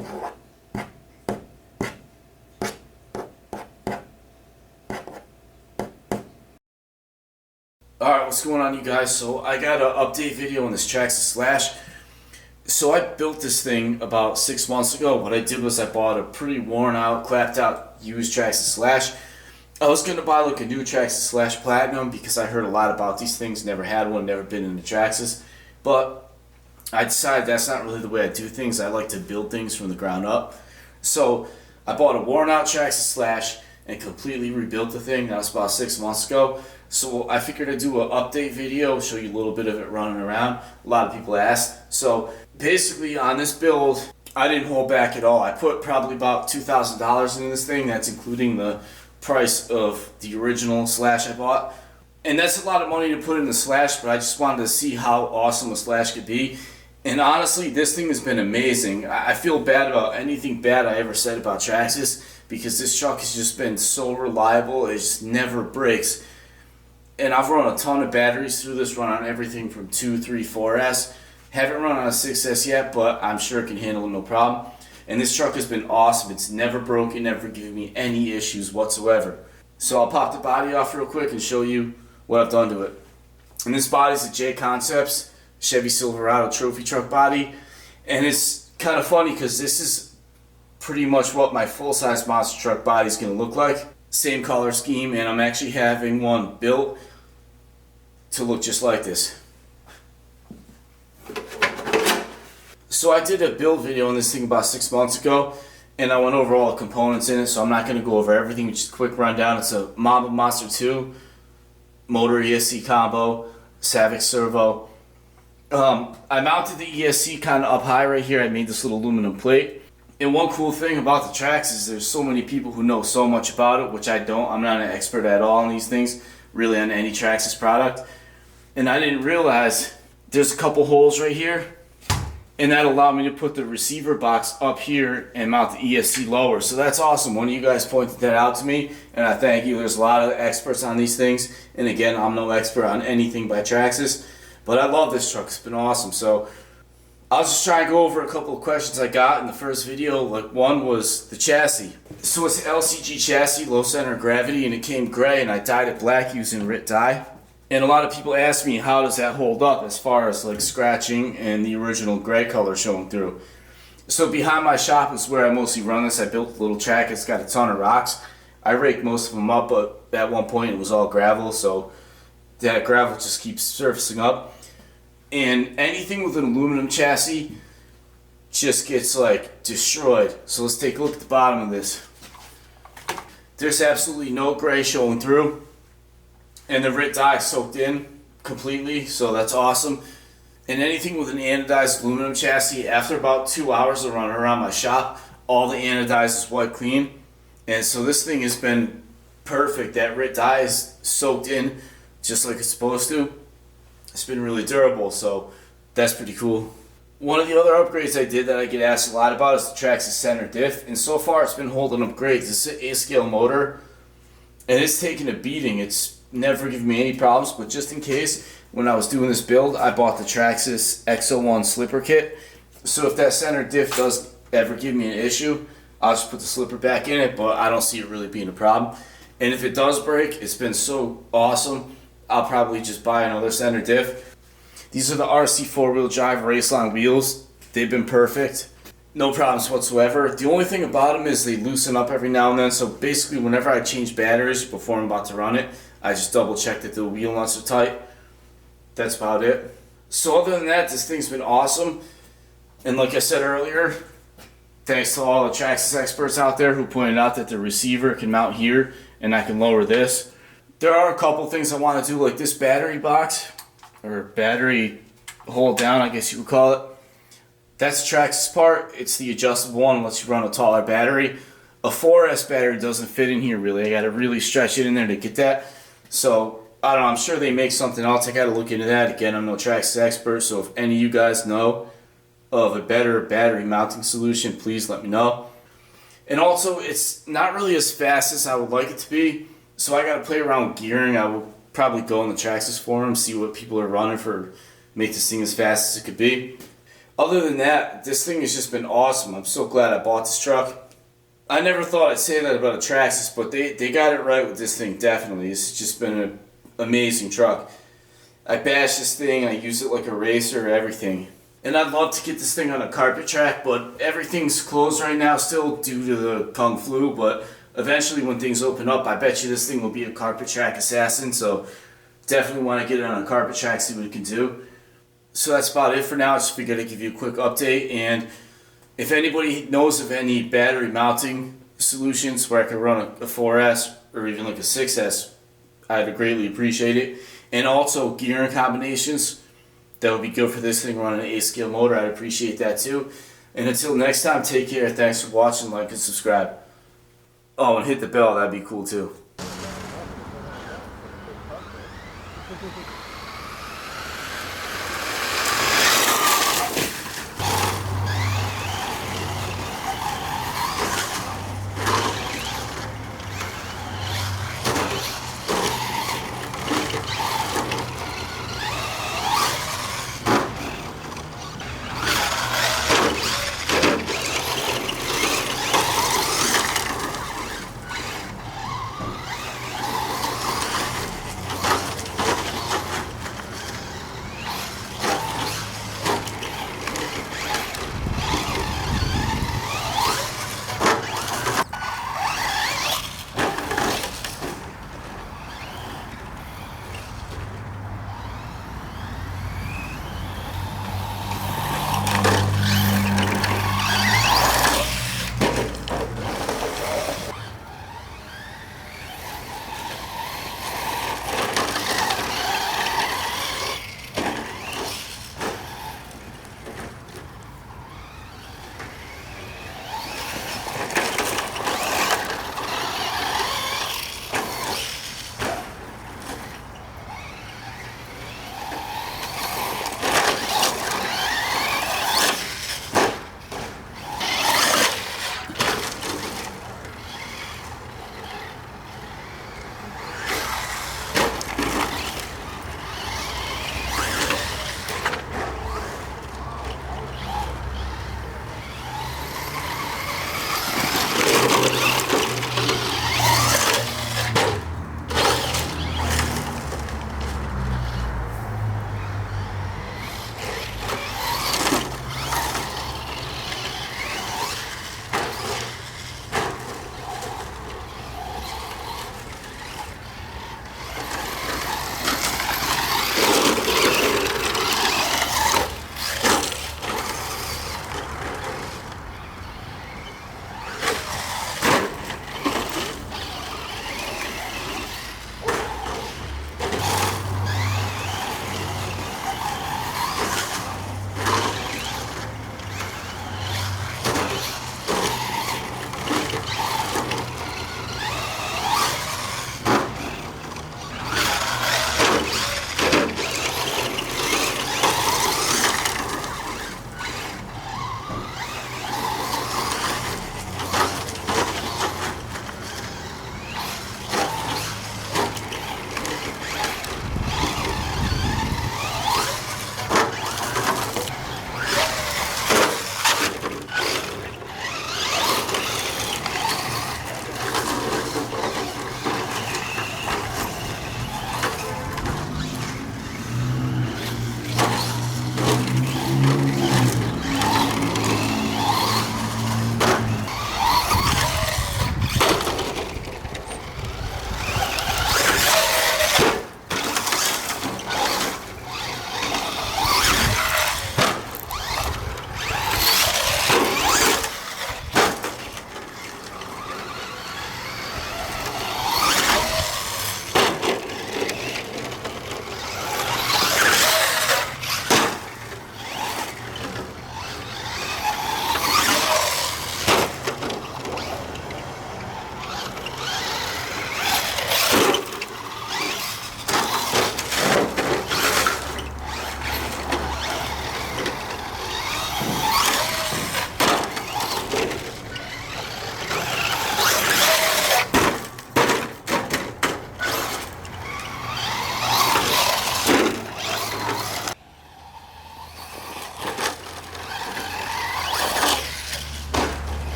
Alright, what's going on, you guys? So I got an update video on this Traxxas Slash. So I built this thing about 6 months ago. What I did was I bought a pretty worn out, clapped out used Traxxas Slash. I was going to buy like a new Traxxas Slash Platinum because I heard a lot about these things, never had one, never been into Traxxas. But I decided that's not really the way I do things. I like to build things from the ground up. So I bought a worn out Traxxas Slash and completely rebuilt the thing. That was about 6 months ago. So I figured I'd do an update video, show you a little bit of it running around. A lot of people asked. So basically on this build, I didn't hold back at all. I put probably about $2,000 in this thing. That's including the price of the original Slash I bought. And that's a lot of money to put in the Slash, but I just wanted to see how awesome a Slash could be. And honestly, this thing has been amazing. I feel bad about anything bad I ever said about Traxxas because this truck has just been so reliable. It just never breaks. And I've run a ton of batteries through this, run on everything from 2, 3, 4S. Haven't run on a 6S yet, but I'm sure it can handle it no problem. And this truck has been awesome. It's never broken, never given me any issues whatsoever. So I'll pop the body off real quick and show you what I've done to it. And this body is a J Concepts Chevy Silverado trophy truck body. And it's kind of funny because this is pretty much what my full-size monster truck body is going to look like. Same color scheme, and I'm actually having one built to look just like this. So I did a build video on this thing about 6 months ago, and I went over all the components in it, so I'm not going to go over everything, just a quick rundown. It's a Mamba Monster 2 motor ESC combo, Savic servo. I mounted the ESC kind of up high right here. I made this little aluminum plate. And one cool thing about the Traxxas is there's so many people who know so much about it, which I don't. I'm not an expert at all on these things, really on any Traxxas product. And I didn't realize there's a couple holes right here, and that allowed me to put the receiver box up here and mount the ESC lower. So that's awesome. One of you guys pointed that out to me, and I thank you. There's a lot of experts on these things, and again, I'm no expert on anything by Traxxas, but I love this truck. It's been awesome. So I'll just try and go over a couple of questions I got in the first video. Like, one was the chassis. So it's an LCG chassis, low center of gravity, and it came gray, and I dyed it black using RIT dye. And a lot of people ask me, how does that hold up as far as like scratching and the original gray color showing through? So behind my shop is where I mostly run this. I built a little track. It's got a ton of rocks. I raked most of them up, but at one point it was all gravel, so that gravel just keeps surfacing up. And anything with an aluminum chassis just gets like destroyed. So let's take a look at the bottom of this. There's absolutely no gray showing through, and the RIT dye soaked in completely, so that's awesome. And anything with an anodized aluminum chassis, after about 2 hours of running around my shop, all the anodized is wiped clean. And so this thing has been perfect. That RIT dye is soaked in just like it's supposed to. It's been really durable, so that's pretty cool. One of the other upgrades I did that I get asked a lot about is the Traxxas center diff, and so far it's been holding up great. This is an A-scale motor, and it's taken a beating. It's never given me any problems, but just in case, when I was doing this build, I bought the Traxxas X01 slipper kit. So if that center diff does ever give me an issue, I'll just put the slipper back in it, but I don't see it really being a problem. And if it does break, it's been so awesome, I'll probably just buy another center diff. These are the RC 4-wheel drive Raceline wheels. They've been perfect. No problems whatsoever. The only thing about them is they loosen up every now and then. So basically whenever I change batteries before I'm about to run it, I just double check that the wheel nuts are tight. That's about it. So other than that, this thing's been awesome. And like I said earlier, thanks to all the Traxxas experts out there who pointed out that the receiver can mount here and I can lower this. There are a couple things I want to do, like this battery box, or battery hold down, I guess you would call it. That's the Traxxas part. It's the adjustable one, lets you run a taller battery. A 4S battery doesn't fit in here really. I got to really stretch it in there to get that. So, I don't know, I'm sure they make something else. I got to look into that. Again, I'm no Traxxas expert, so if any of you guys know of a better battery mounting solution, please let me know. And also, it's not really as fast as I would like it to be. So I got to play around with gearing. I will probably go on the Traxxas forum, see what people are running for, make this thing as fast as it could be. Other than that, this thing has just been awesome. I'm so glad I bought this truck. I never thought I'd say that about a Traxxas, but they got it right with this thing, definitely. It's just been an amazing truck. I bash this thing, I use it like a racer, everything. And I'd love to get this thing on a carpet track, but everything's closed right now still due to the Kung Flu, but eventually when things open up, I bet you this thing will be a carpet track assassin, so definitely want to get it on a carpet track, see what it can do. So that's about it for now. I just figured I'd give you a quick update, and if anybody knows of any battery mounting solutions where I could run a 4S or even like a 6S, I'd greatly appreciate it. And also gearing combinations that would be good for this thing running an 8-scale motor. I'd appreciate that too. And until next time, take care. Thanks for watching. Like and subscribe. Oh, and hit the bell. That'd be cool too.